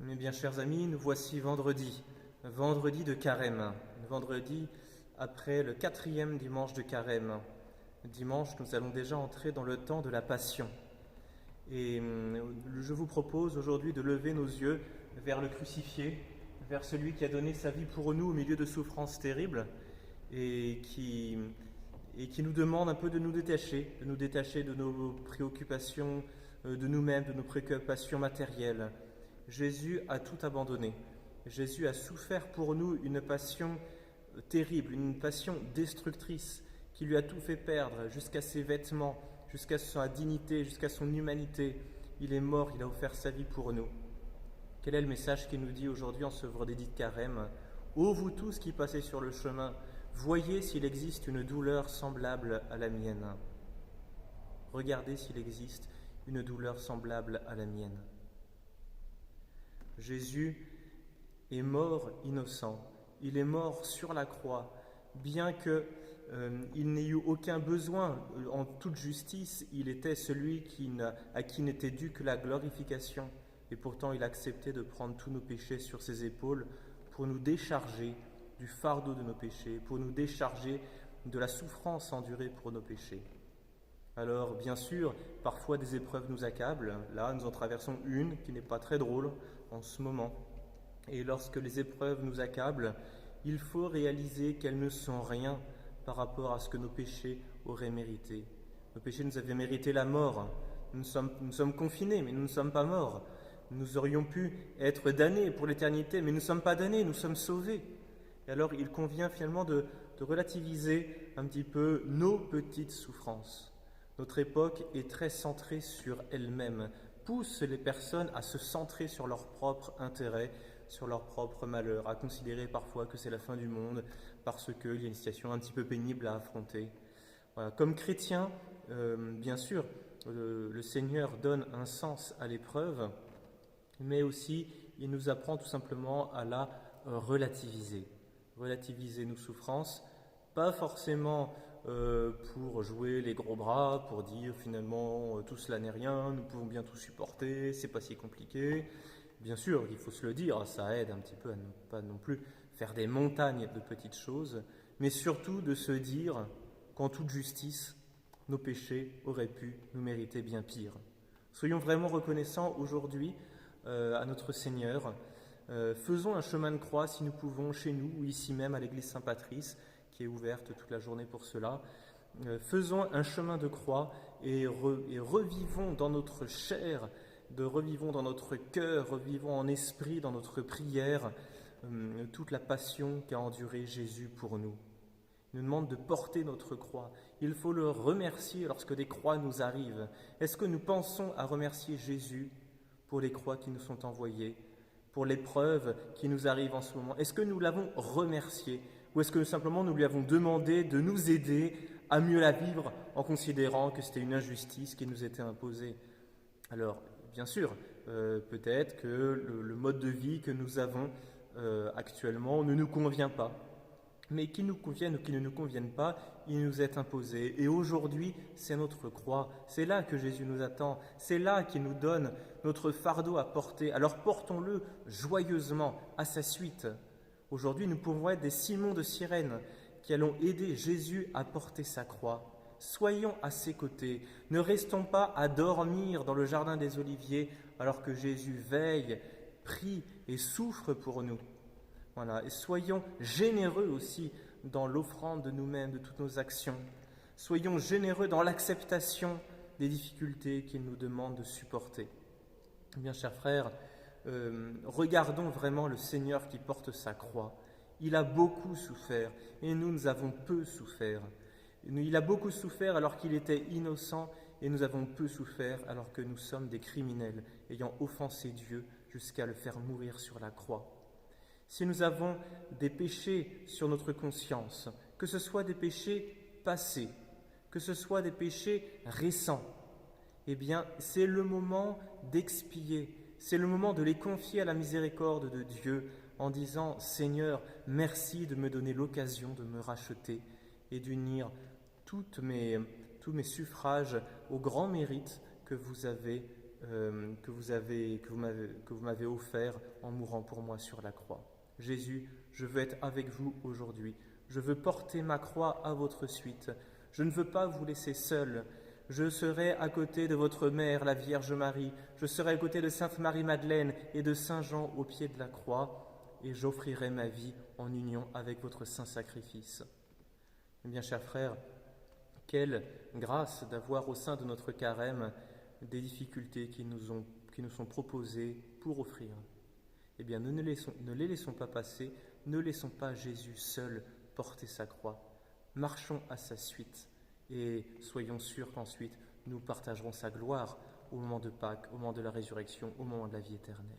Mes bien chers amis, nous voici vendredi de Carême, vendredi après le 4e dimanche de Carême. Dimanche, nous allons déjà entrer dans le temps de la Passion. Et je vous propose aujourd'hui de lever nos yeux vers le crucifié, vers celui qui a donné sa vie pour nous au milieu de souffrances terribles et qui nous demande un peu de nous détacher de nos préoccupations, de nous-mêmes, de nos préoccupations matérielles. Jésus a tout abandonné. Jésus a souffert pour nous une passion terrible, une passion destructrice qui lui a tout fait perdre, jusqu'à ses vêtements, jusqu'à sa dignité, jusqu'à son humanité. Il est mort, il a offert sa vie pour nous. Quel est le message qu'il nous dit aujourd'hui en ce vendredi de Carême ? Ô vous tous qui passez sur le chemin, voyez s'il existe une douleur semblable à la mienne. Regardez s'il existe une douleur semblable à la mienne. Jésus est mort innocent. Il est mort sur la croix, bien qu'il n'ait eu aucun besoin en toute justice. Il était celui à qui n'était due que la glorification. Et pourtant, il a accepté de prendre tous nos péchés sur ses épaules pour nous décharger du fardeau de nos péchés, pour nous décharger de la souffrance endurée pour nos péchés. Alors, bien sûr, parfois des épreuves nous accablent. Là, nous en traversons une qui n'est pas très drôle en ce moment. Et lorsque les épreuves nous accablent, il faut réaliser qu'elles ne sont rien par rapport à ce que nos péchés auraient mérité. Nos péchés nous avaient mérité la mort. Nous sommes confinés, mais nous ne sommes pas morts. Nous aurions pu être damnés pour l'éternité, mais nous ne sommes pas damnés, nous sommes sauvés. Et alors, il convient finalement de relativiser un petit peu nos petites souffrances. Notre époque est très centrée sur elle-même, pousse les personnes à se centrer sur leur propre intérêt, sur leur propre malheur, à considérer parfois que c'est la fin du monde parce qu'il y a une situation un petit peu pénible à affronter. Voilà. Comme chrétien, bien sûr, le Seigneur donne un sens à l'épreuve, mais aussi il nous apprend tout simplement à la relativiser. Relativiser nos souffrances, pas forcément pour jouer les gros bras, pour dire finalement tout cela n'est rien, nous pouvons bien tout supporter, c'est pas si compliqué. Bien sûr, il faut se le dire, ça aide un petit peu à ne pas non plus faire des montagnes de petites choses, mais surtout de se dire qu'en toute justice, nos péchés auraient pu nous mériter bien pire. Soyons vraiment reconnaissants aujourd'hui à notre Seigneur. Faisons un chemin de croix si nous pouvons chez nous ou ici même à l'église Saint-Patrice, qui est ouverte toute la journée pour cela. Faisons un chemin de croix et revivons dans notre chair, revivons dans notre cœur, revivons en esprit, dans notre prière, toute la passion qu'a endurée Jésus pour nous. Il nous demande de porter notre croix. Il faut le remercier lorsque des croix nous arrivent. Est-ce que nous pensons à remercier Jésus pour les croix qui nous sont envoyées, pour l'épreuve qui nous arrive en ce moment? Est-ce que nous l'avons remercié? Ou est-ce que simplement nous lui avons demandé de nous aider à mieux la vivre en considérant que c'était une injustice qui nous était imposée? Alors, bien sûr, peut-être que le mode de vie que nous avons actuellement ne nous convient pas. Mais qu'il nous convienne ou qu'il ne nous convienne pas, il nous est imposé. Et aujourd'hui, c'est notre croix. C'est là que Jésus nous attend. C'est là qu'il nous donne notre fardeau à porter. Alors portons-le joyeusement à sa suite. Aujourd'hui, nous pouvons être des Simons de Cyrène qui allons aider Jésus à porter sa croix. Soyons à ses côtés. Ne restons pas à dormir dans le jardin des Oliviers alors que Jésus veille, prie et souffre pour nous. Voilà. Et soyons généreux aussi dans l'offrande de nous-mêmes, de toutes nos actions. Soyons généreux dans l'acceptation des difficultés qu'il nous demande de supporter. Bien, chers frères, regardons vraiment le Seigneur qui porte sa croix. Il a beaucoup souffert et nous avons peu souffert. Il a beaucoup souffert alors qu'il était innocent et nous avons peu souffert alors que nous sommes des criminels ayant offensé Dieu jusqu'à le faire mourir sur la croix. Si nous avons des péchés sur notre conscience, que ce soit des péchés passés, que ce soit des péchés récents, eh bien, c'est le moment d'expier, c'est le moment de les confier à la miséricorde de Dieu en disant « Seigneur, merci de me donner l'occasion de me racheter et d'unir tous mes suffrages au grand mérite que vous avez que vous m'avez offert en mourant pour moi sur la croix. Jésus, je veux être avec vous aujourd'hui. Je veux porter ma croix à votre suite. Je ne veux pas vous laisser seul. Je serai à côté de votre mère, la Vierge Marie. Je serai à côté de Sainte Marie-Madeleine et de Saint Jean au pied de la croix, et j'offrirai ma vie en union avec votre saint sacrifice. Eh bien, chers frères, quelle grâce d'avoir au sein de notre carême des difficultés qui nous sont proposées pour offrir. Eh bien, ne les laissons pas passer, ne laissons pas Jésus seul porter sa croix. Marchons à sa suite et soyons sûrs qu'ensuite nous partagerons sa gloire au moment de Pâques, au moment de la résurrection, au moment de la vie éternelle.